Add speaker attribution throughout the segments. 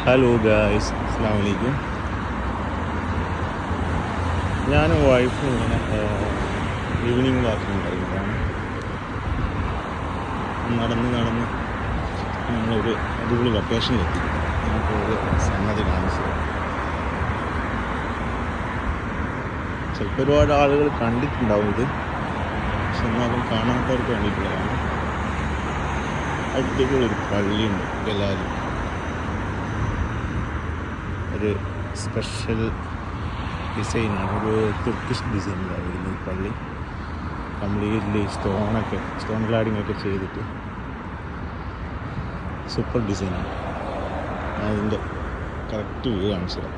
Speaker 1: Hello guys, അസ്സലാമു അലൈക്കും. ഞാനും വൈഫും ഇങ്ങനെ ഈവനിങ് വാക്കിംഗ് കഴിയുകയാണ്. നടന്ന് നമ്മളൊരു അടിപൊളി ലൊക്കേഷനിലെത്തി. നമുക്കൊരു സംഗതി കാണിച്ചു. ചിലപ്പോൾ ഒരുപാട് ആളുകൾ കണ്ടിട്ടുണ്ടാവും ഇത്, പക്ഷെ എന്നാലും കാണാത്തവർക്ക് വേണ്ടിയിട്ടുള്ളതാണ്. അടിപൊളി ഒരു പള്ളിയുണ്ട്. എല്ലാവരും ഒരു സ്പെഷ്യൽ ഡിസൈനാണ്, ഒരു തുർക്കിഷ് ഡിസൈനിലാണ് വരുന്നത്. ഈ പള്ളി കംപ്ലീറ്റ്ലി സ്റ്റോൺ ഗ്ലാഡിങ് ഒക്കെ ചെയ്തിട്ട് സൂപ്പർ ഡിസൈനാണ്. അതിൻ്റെ കറക്റ്റ് വ്യൂ കാണിച്ചു തരാം.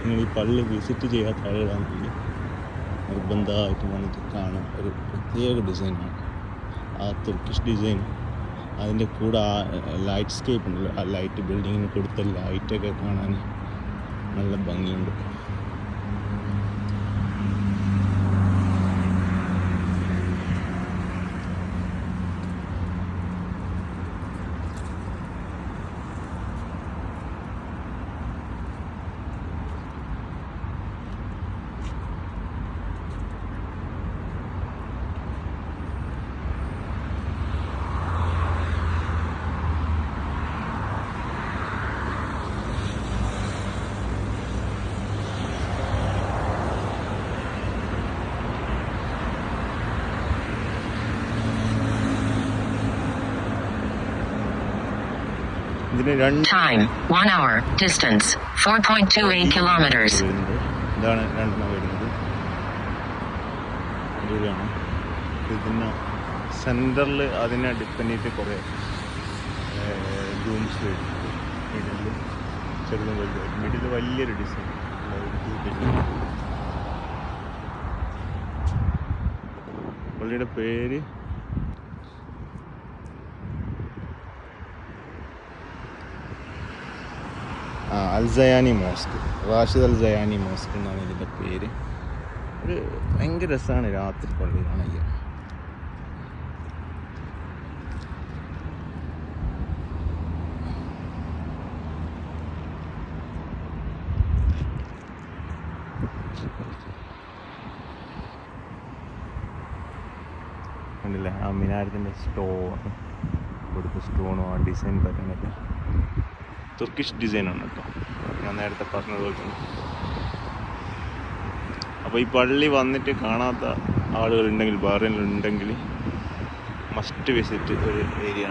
Speaker 1: നിങ്ങൾ ഈ പള്ളി വിസിറ്റ് ചെയ്യാത്ത ആളുകളാണെങ്കിൽ നിർബന്ധമായിട്ട് വന്നിട്ട് കാണാൻ ഒരു പ്രത്യേക ഡിസൈനാണ്. ആ തുർക്കിഷ് ഡിസൈൻ, അതിൻ്റെ കൂടെ ആ ലൈറ്റ് സ്കേപ്പ് ഉണ്ടല്ലോ, ആ ലൈറ്റ് ബിൽഡിങ്ങിന് കൊടുത്ത ലൈറ്റൊക്കെ കാണാൻ നല്ല ഭംഗിയുണ്ട്. ഇതിന്
Speaker 2: Time 1 hour. Distance 4.28 kilometers.
Speaker 1: ഇതാണ് രണ്ടെണ്ണം വരുന്നത്. അടിപൊളിയാണ്. ഇതിന് സെൻറ്ററിൽ അതിനെ ഡിപ്പെൻഡ് ചെയ്തിട്ട് കുറേ റൂംസ് വരുന്നുണ്ട്. മിഡിൽ ചെറുതും വലുതായിട്ട്, മിഡിൽ വലിയൊരു ഡിസൈൻ. പള്ളിയുടെ പേര് അൽസയാനി മോസ്ക്, റാഷിദ് അൽസയാനി മോസ്ക് എന്നാണ് ഇതിൻ്റെ പേര്. ഒരു ഭയങ്കര രസമാണ് രാത്രി പള്ളി കാണാൻ. കണ്ടില്ലേ ആ മിനാരത്തിൻ്റെ സ്റ്റോണും ആ ഡിസൈൻ പാറ്റേണൊക്കെ തുർക്കിഷ് ഡിസൈനാണ് കേട്ടോ, ഞാൻ നേരത്തെ പറഞ്ഞതുപോലെ തന്നെ. അപ്പോൾ ഈ പള്ളി വന്നിട്ട് കാണാത്ത ആളുകളുണ്ടെങ്കിൽ, ബഹ്റൈനിലുണ്ടെങ്കിൽ മസ്റ്റ് വിസിറ്റ് ഒരു ഏരിയ.